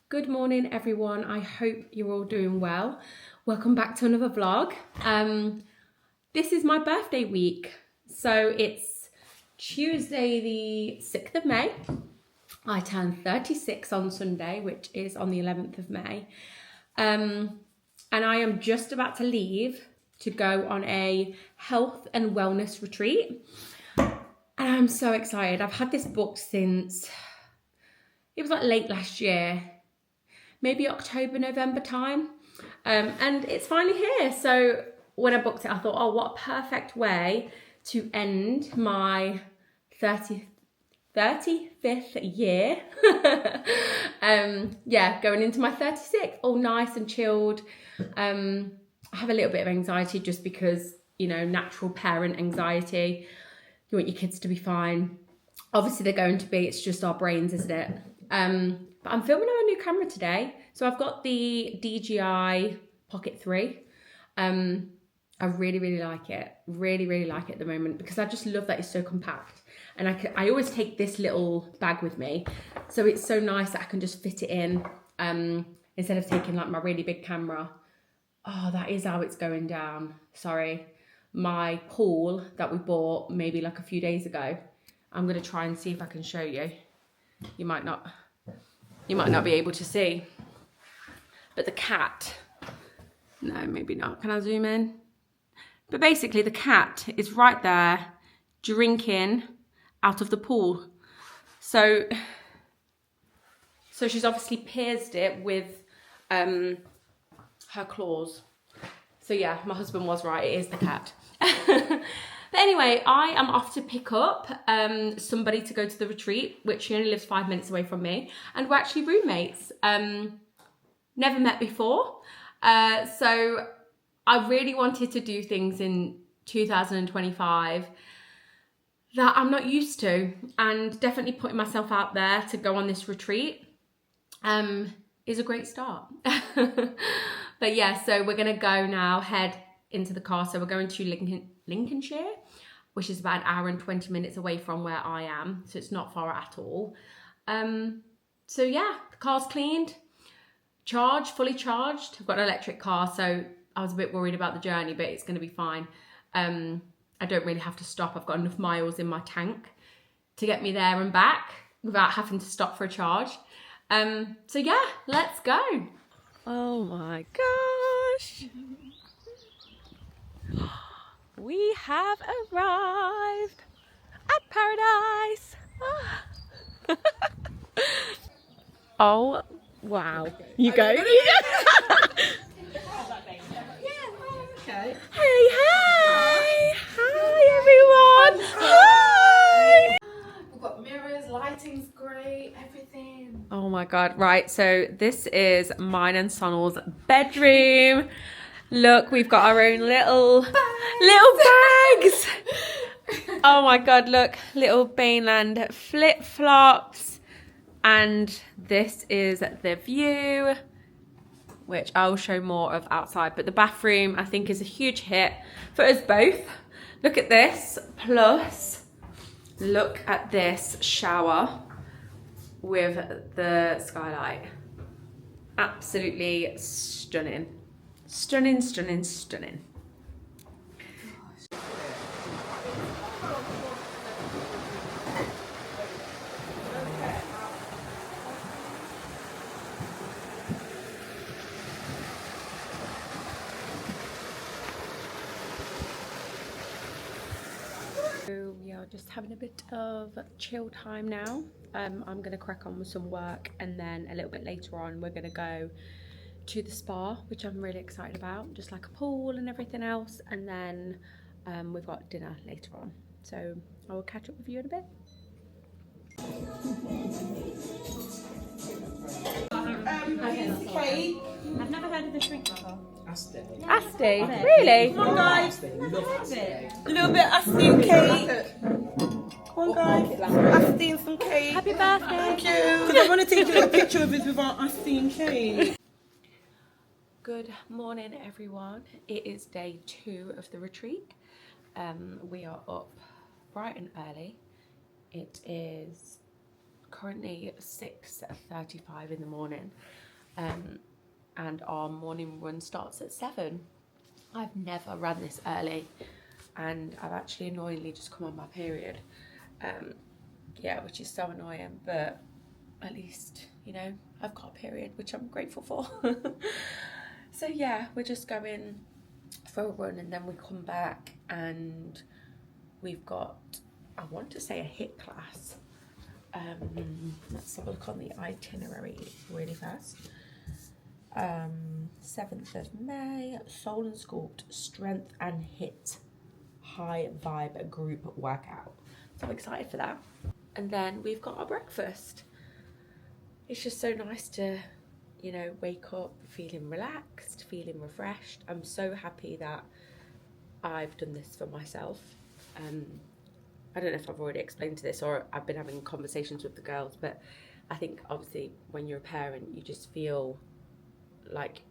Good morning, everyone. I hope you're all doing well. Welcome back to another vlog. This is my birthday week. So it's Tuesday, the 6th of May. I turned 36 on Sunday, which is on the 11th of May. And I am just about to leave to go on a health and wellness retreat. And I'm so excited. I've had this booked since, it was like late last year, maybe October, November time. And it's finally here. So when I booked it, I thought, oh, what a perfect way to end my 35th year. Yeah, going into my 36th, all nice and chilled. I have a little bit of anxiety just because, you know, natural parent anxiety. You want your kids to be fine. Obviously they're going to be, it's just our brains, isn't it? But I'm filming on a new camera today. So I've got the DJI Pocket 3. I really like it. Really like it at the moment because I just love that it's so compact. And I always take this little bag with me. So it's so nice that I can just fit it in instead of taking like my really big camera. Oh, that is how it's going down. Sorry. My pool that we bought maybe like a few days ago. I'm going to try and see if I can show you. You might not be able to see. But the cat, no, maybe not. Can I zoom in? But basically the cat is right there drinking out of the pool. So she's obviously pierced it with her claws. So yeah, my husband was right, it is the cat. But anyway, I am off to pick up somebody to go to the retreat, which she only lives 5 minutes away from me. And we're actually roommates. Never met before. So I really wanted to do things in 2025 that I'm not used to. And definitely putting myself out there to go on this retreat is a great start. But yeah, so we're going to go now, head into the car. So we're going to Lincolnshire, which is about an hour and 20 minutes away from where I am. So it's not far at all. So yeah, the car's cleaned, charged, fully charged. I've got an electric car, so I was a bit worried about the journey, but it's going to be fine. I don't really have to stop. I've got enough miles in my tank to get me there and back without having to stop for a charge. So yeah, let's go. Oh my gosh. We have arrived at paradise. Oh, wow. You go. Okay. Hey, hi. Hi, everyone. Hi. We've got mirrors, lighting's great, everything. Oh my God. Right. So this is mine and Sonal's bedroom. Look, we've got our own little bags. Oh my God, look, little Baneland flip-flops. And this is the view, which I'll show more of outside. But the bathroom, I think, is a huge hit for us both. Look at this, plus look at this shower with the skylight. Absolutely stunning. Stunning. So we are just having a bit of chill time now. I'm going to crack on with some work, and then a little bit later on we're going to go to the spa, which I'm really excited about, just like a pool and everything else. And then we've got dinner later on. So I will catch up with you in a bit. Cake. I've never heard of the shrink bubble. Asti, really? Come on, guys. A little bit of Asti and cake. Come on, guys. Asti and some cake. Happy birthday. Thank you. Because I want to take a little picture of us with our Asti and cake. Good morning, everyone. It is day 2 of the retreat. We are up bright and early. It is currently 6:35 in the morning, and our morning run starts at 7. I've never run this early, and I've actually annoyingly just come on my period. Yeah, which is so annoying, but at least, you know, I've got a period, which I'm grateful for. So yeah, we're just going for a run, and then we come back and we've got, I want to say, a HIIT class. Let's have a look on the itinerary really fast. 7th of May, Soul and Sculpt, Strength and HIIT High Vibe Group Workout. So I'm excited for that. And then we've got our breakfast. It's just so nice to, you know, wake up feeling relaxed, feeling refreshed. I'm so happy that I've done this for myself. I don't know if I've already explained this or I've been having conversations with the girls, but I think obviously when you're a parent, you just feel like,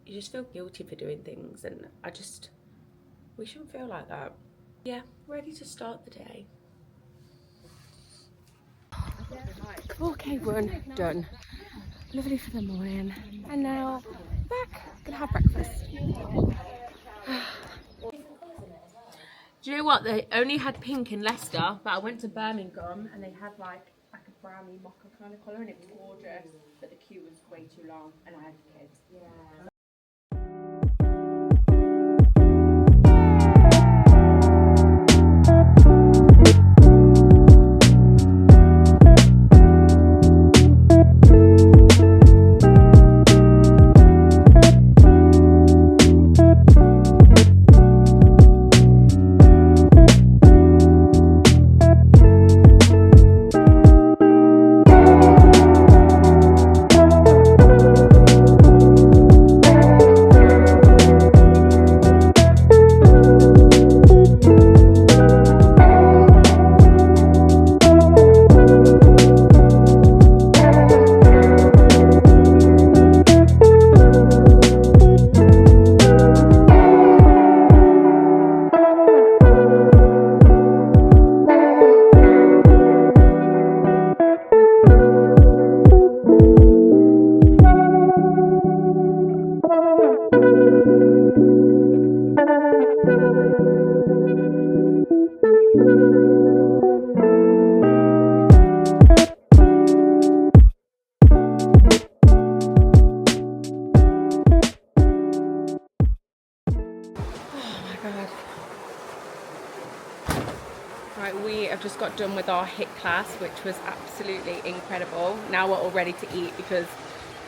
you just feel guilty for doing things, and we shouldn't feel like that. Yeah, ready to start the day. Okay, run done. Lovely for the morning, and now back, gonna have breakfast. Do you know what? They only had pink in Leicester, but I went to Birmingham and they had like a brownie mocha kind of colour, and it was gorgeous, but the queue was way too long, and I had kids. Yeah. Right, we have just got done with our HIIT class, which was absolutely incredible. Now we're all ready to eat because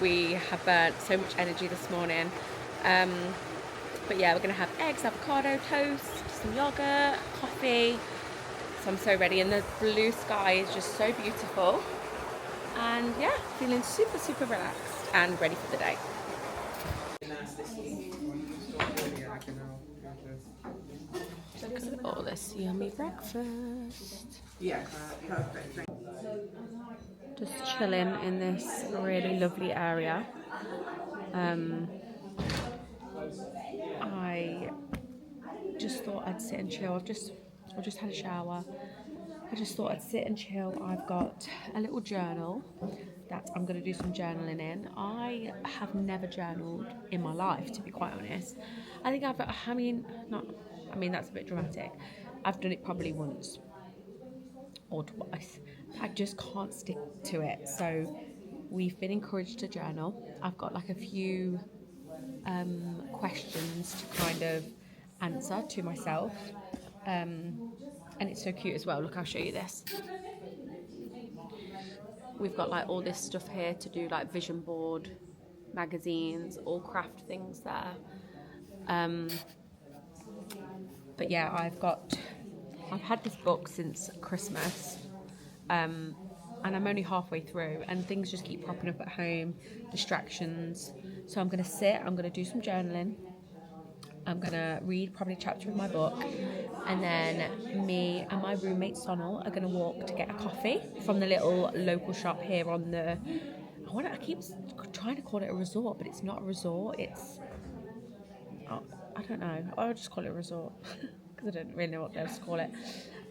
we have burnt so much energy this morning. But yeah, we're gonna have eggs, avocado, toast, some yogurt, coffee. So I'm so ready, and the blue sky is just so beautiful. And yeah, feeling super, super relaxed and ready for the day. Look at all this yummy breakfast. Yeah, perfect. Just chilling in this really lovely area. I just thought I'd sit and chill. I've just had a shower. I just thought I'd sit and chill. I've got a little journal that I'm going to do some journaling in. I have never journaled in my life, to be quite honest. I think that's a bit dramatic. I've done it probably once or twice. I just can't stick to it. So we've been encouraged to journal. I've got like a few questions to kind of answer to myself. And it's so cute as well. Look, I'll show you this. We've got like all this stuff here to do, like vision board, magazines, all craft things there. But yeah, I've had this book since Christmas, and I'm only halfway through, and things just keep popping up at home, distractions. So I'm going to sit, I'm going to do some journaling, I'm going to read probably a chapter of my book, and then me and my roommate Sonal are going to walk to get a coffee from the little local shop here on the, I keep trying to call it a resort, but it's not a resort, it's, I don't know, I'll just call it a resort because I don't really know what else to call it.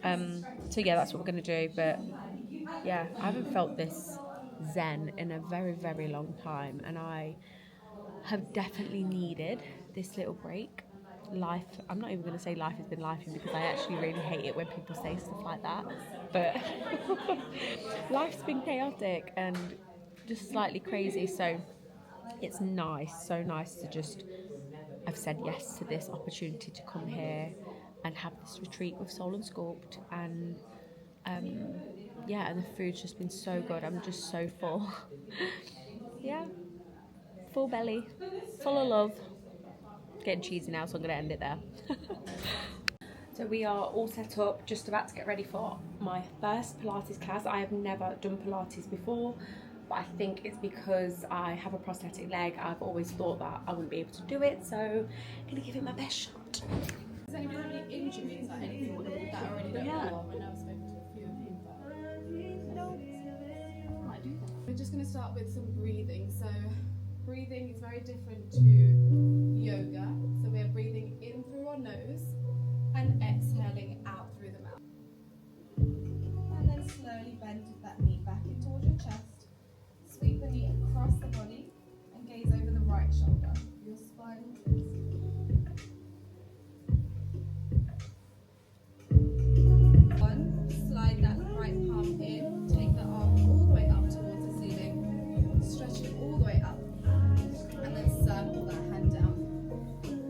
So yeah, that's what we're going to do, but Yeah, I haven't felt this zen in a very, very long time, and I have definitely needed this little break. Life, I'm not even going to say life has been lifing because I actually really hate it when people say stuff like that, but life's been chaotic and just slightly crazy, so it's nice, so nice to just, I've said yes to this opportunity to come here and have this retreat with Soul and Sculpt, and yeah, and the food's just been so good. I'm just so full. Yeah, full belly, full of love. Getting cheesy now, so I'm going to end it there. So we are all set up, just about to get ready for my first Pilates class. I have never done Pilates before, but I think it's because I have a prosthetic leg. I've always thought that I wouldn't be able to do it, so I'm going to give it my best shot. Does anyone have any injuries, like anything that already looked well? I know I've spoken to a few of you, but might do that. We're just going to start with some breathing. So breathing is very different to yoga. So we're breathing in through our nose and exhaling out through the mouth. And then slowly bend that knee back in towards your chest. Sweep the knee across the body and gaze over the right shoulder. Your spine will twist. Slide that right palm in, take the arm all the way up towards the ceiling, stretch it all the way up, and then circle that hand down.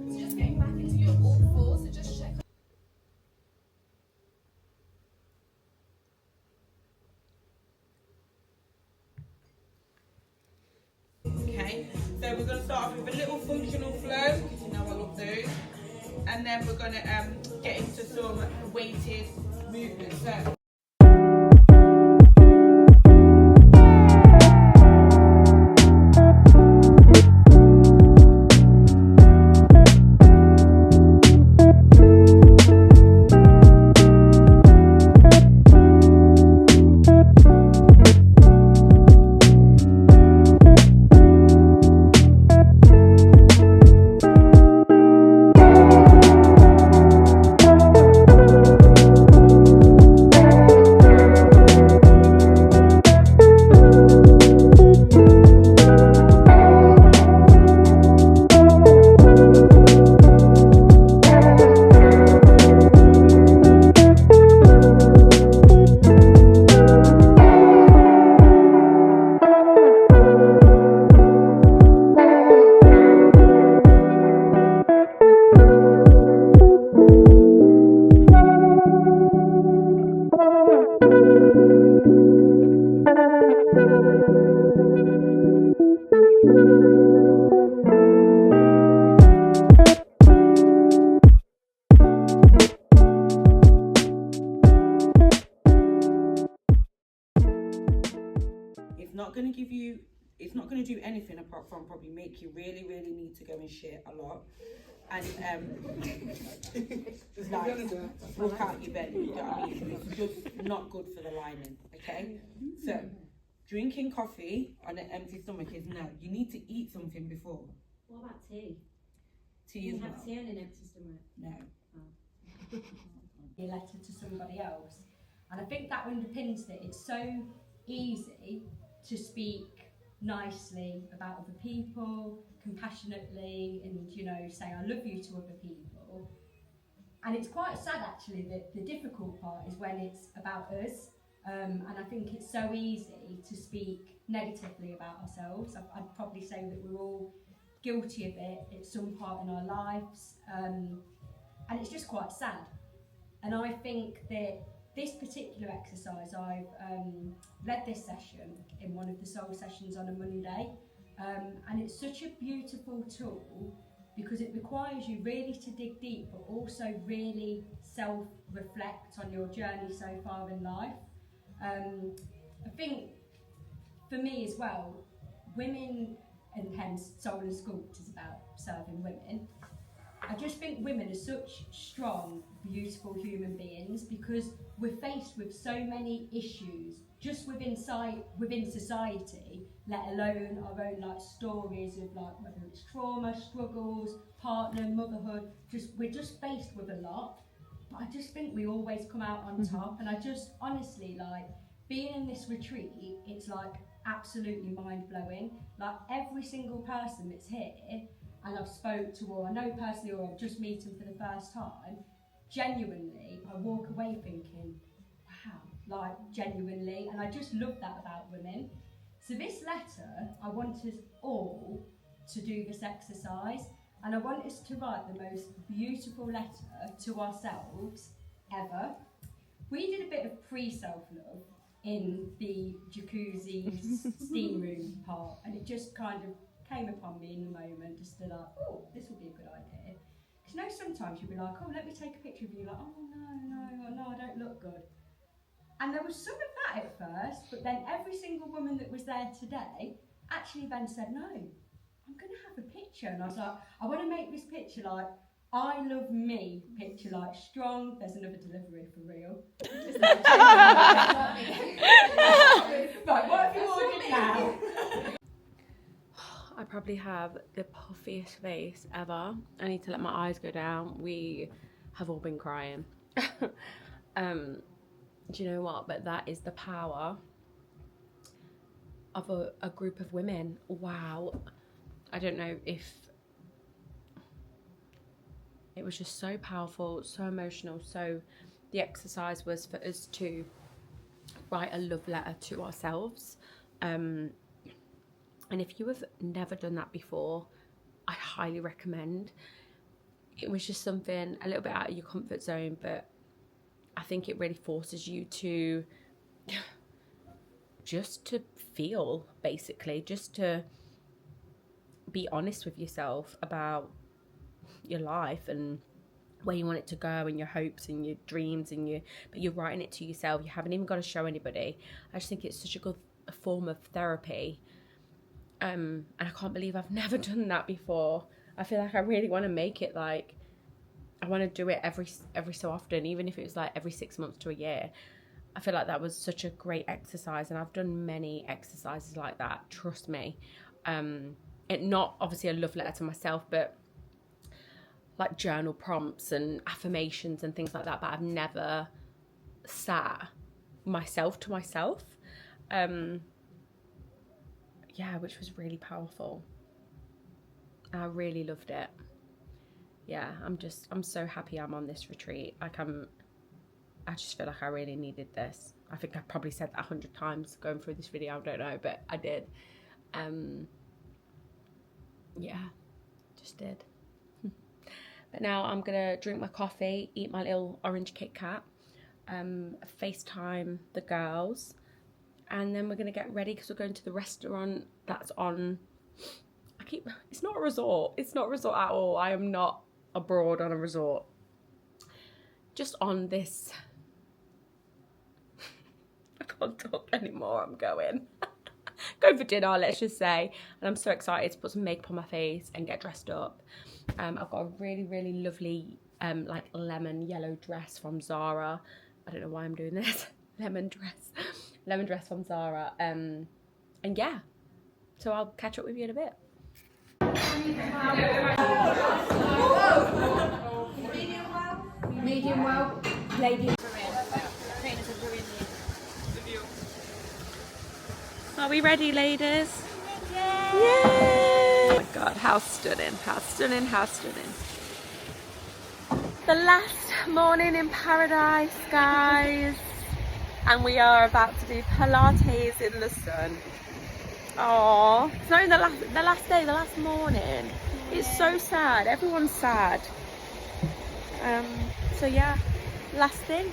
So just getting back into your all fours, so just check. Okay, so we're going to start off with a little functional flow, because you know I love those. And then we're going to get into some weighted movements. So it's not going to do anything apart from probably make you really need to go and shit a lot, and like walk out your bed, you know what I mean? It's just not good for the lining. Okay, so drinking coffee on an empty stomach is no. You need to eat something before. What about tea? Tea you is have not. tea on an empty stomach? No. A letter to somebody else, and I think that underpins that it's so easy to speak nicely about other people, compassionately, and say I love you to other people. And it's quite sad actually that the difficult part is when it's about us, and I think it's so easy to speak negatively about ourselves. I'd probably say that we're all guilty of it at some part in our lives, and it's just quite sad. And I think that this particular exercise, I've led this session in one of the soul sessions on a Monday, and it's such a beautiful tool because it requires you really to dig deep, but also really self-reflect on your journey so far in life. I think for me as well, women, and hence Soul and Sculpt is about serving women. I just think women are such strong, beautiful human beings because we're faced with so many issues just within society, let alone our own stories of whether it's trauma, struggles, partner, motherhood. We're just faced with a lot. But I just think we always come out on top, and I just honestly being in this retreat, it's like absolutely mind-blowing. Like every single person that's here, and I've spoke to, or I know personally, or I've just met them for the first time, genuinely, I walk away thinking, wow, like genuinely, and I just love that about women. So this letter, I want us all to do this exercise, and I want us to write the most beautiful letter to ourselves ever. We did a bit of pre-self-love in the jacuzzi steam room part, and it just kind of came upon me in the moment, just to like, oh, this would be a good idea. Because you know, sometimes you'll be like, oh, let me take a picture of you, like, oh no, I don't look good. And there was some of that at first, but then every single woman that was there today actually then said, no, I'm going to have a picture. And I was like, I want to make this picture like, I love me picture, like strong. There's another delivery for real. Right, what have you ordered now? I probably have the puffiest face ever. I need to let my eyes go down. We have all been crying. Do you know what? But that is the power of a group of women. Wow. I don't know if it was just so powerful, so emotional. So the exercise was for us to write a love letter to ourselves. And if you have never done that before, I highly recommend. It was just something a little bit out of your comfort zone, but I think it really forces you to just to feel, basically, just to be honest with yourself about your life and where you want it to go and your hopes and your dreams, and but you're writing it to yourself. You haven't even got to show anybody. I just think it's such a good form of therapy. And I can't believe I've never done that before. I feel like I really want to make it like, I want to do it every so often, even if it was like every 6 months to a year. I feel like that was such a great exercise, and I've done many exercises like that, trust me. It not obviously a love letter to myself, but like journal prompts and affirmations and things like that, but I've never sat myself to myself. Yeah, which was really powerful. I really loved it. Yeah, I'm so happy I'm on this retreat. Like I just feel like I really needed this. I think I probably said that 100 times going through this video, I don't know, but I did. Yeah, just did. But now I'm gonna drink my coffee, eat my little orange Kit Kat, FaceTime the girls, and then we're gonna get ready because we're going to the restaurant that's on, it's not a resort. It's not a resort at all. I am not abroad on a resort. Just on this, I can't talk anymore, I'm going for dinner, let's just say. And I'm so excited to put some makeup on my face and get dressed up. I've got a really, really lovely like lemon yellow dress from Zara. I don't know why I'm doing this. lemon dress from Zara. And yeah, so I'll catch up with you in a bit. Medium well, lady. Are we ready, ladies? Yay! Oh my god, how stunning, how stunning, how stunning. The last morning in paradise, guys. And we are about to do Pilates in the sun. Oh, it's not even the last day, the last morning. It's so sad, everyone's sad. So yeah, last thing.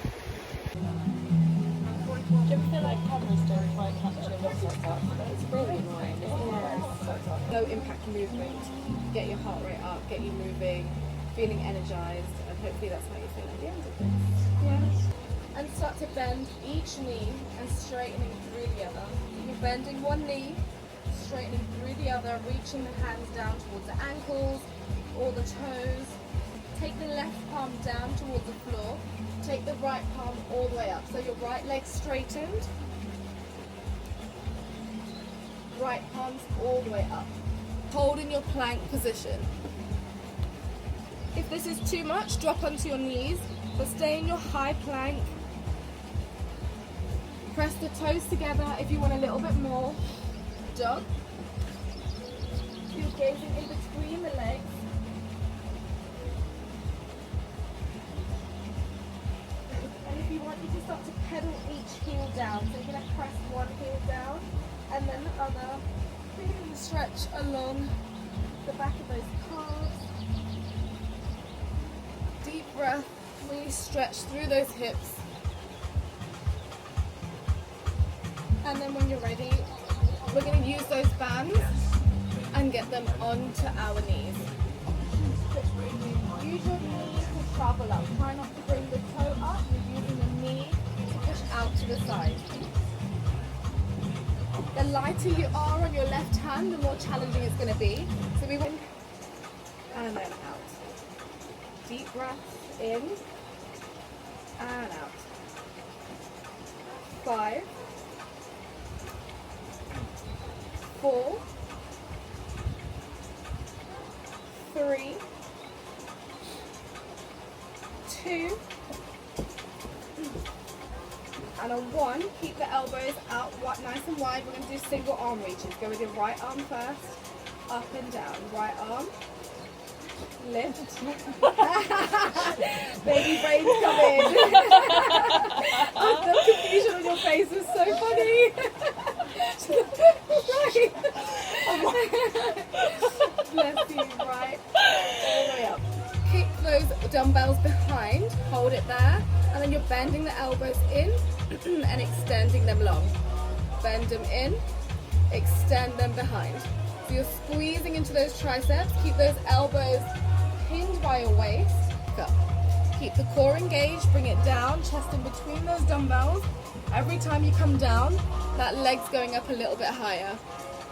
Do you ever feel like cameras don't quite capture what's up? It's really annoying, isn't it? Low impact movement, get your heart rate up, get you moving, feeling energized, and hopefully that's how you feel at the end of this. Yeah. And start to bend each knee and straightening through the other. You're bending one knee, straightening through the other, reaching the hands down towards the ankles or the toes. Take the left palm down towards the floor. Take the right palm all the way up. So your right leg straightened. Right palms all the way up. Hold in your plank position. If this is too much, drop onto your knees, but stay in your high plank. Press the toes together if you want a little bit more. Dog. You're gazing in between the legs. And if you want, you can start to pedal each heel down. So you're going to press one heel down and then the other. Feeling the stretch along the back of those calves. Deep breath, really stretch through those hips. And then when you're ready, we're going to use those bands and get them onto our knees. Use your knee to travel up. Try not to bring the toe up. You're using the knee to push out to the side. The lighter you are on your left hand, the more challenging it's going to be. So we went and then out. Deep breath in and out. 5, 4, 3, 2, and a 1. Keep the elbows out nice and wide. We're going to do single arm reaches. Go with your right arm first, up and down. Right arm, lift. Baby brains come in. The confusion on your face is so funny. Right. Bless you, right. All the way up. Kick those dumbbells behind, hold it there, and then you're bending the elbows in and extending them long. Bend them in, extend them behind. So you're squeezing into those triceps, keep those elbows pinned by your waist. Go. Keep the core engaged, bring it down, chest in between those dumbbells. Every time you come down, that leg's going up a little bit higher.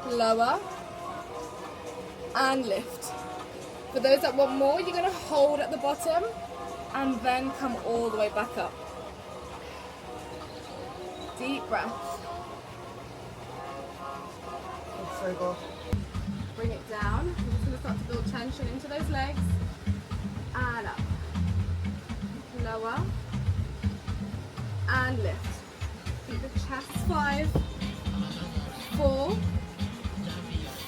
Lower and lift. For those that want more, you're going to hold at the bottom and then come all the way back up. Deep breath. Bring it down. You're just going to start to build tension into those legs. And up. Lower. And lift. Keep the chest. 5, 4,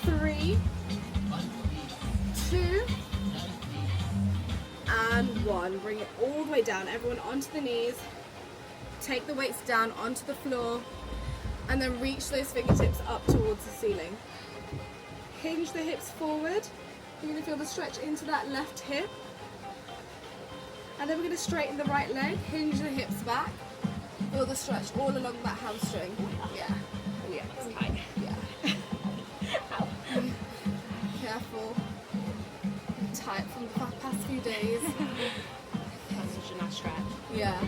3, 2, and 1. Bring it all the way down. Everyone onto the knees. Take the weights down onto the floor. And then reach those fingertips up towards the ceiling. Hinge the hips forward. You're going to feel the stretch into that left hip. And then we're going to straighten the right leg. Hinge the hips back. Feel the stretch all along that hamstring. Yeah. Oh yeah, it's tight. Yeah. Ow. Careful. Tight from the past few days. That's such a nice stretch. Yeah.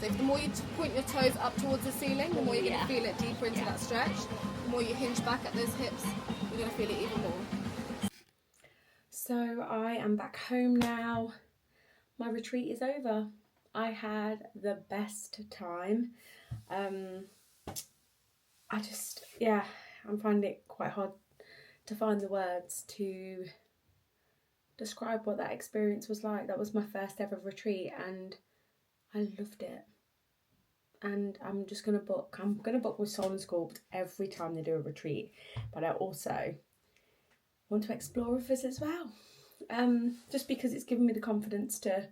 So the more you point your toes up towards the ceiling, the more you're going to feel it deeper into that stretch. The more you hinge back at those hips, you're going to feel it even more. So I am back home now. My retreat is over. I had the best time. I'm finding it quite hard to find the words to describe what that experience was like. That was my first ever retreat and I loved it. And I'm going to book with Soul and Sculpt every time they do a retreat, but I also want to explore with us as well. Just because it's given me the confidence to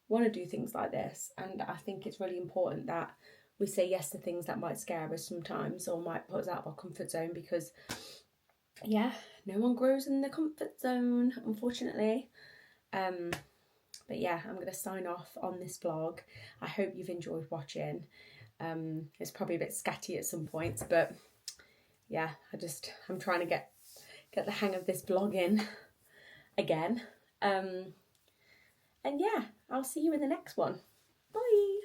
want to do things like this, and I think it's really important that we say yes to things that might scare us sometimes or might put us out of our comfort zone, because no one grows in the comfort zone, unfortunately. But yeah, I'm going to sign off on this vlog. I hope you've enjoyed watching. It's probably a bit scatty at some points, but yeah, I'm trying to get the hang of this vlogging again. And yeah, I'll see you in the next one. Bye.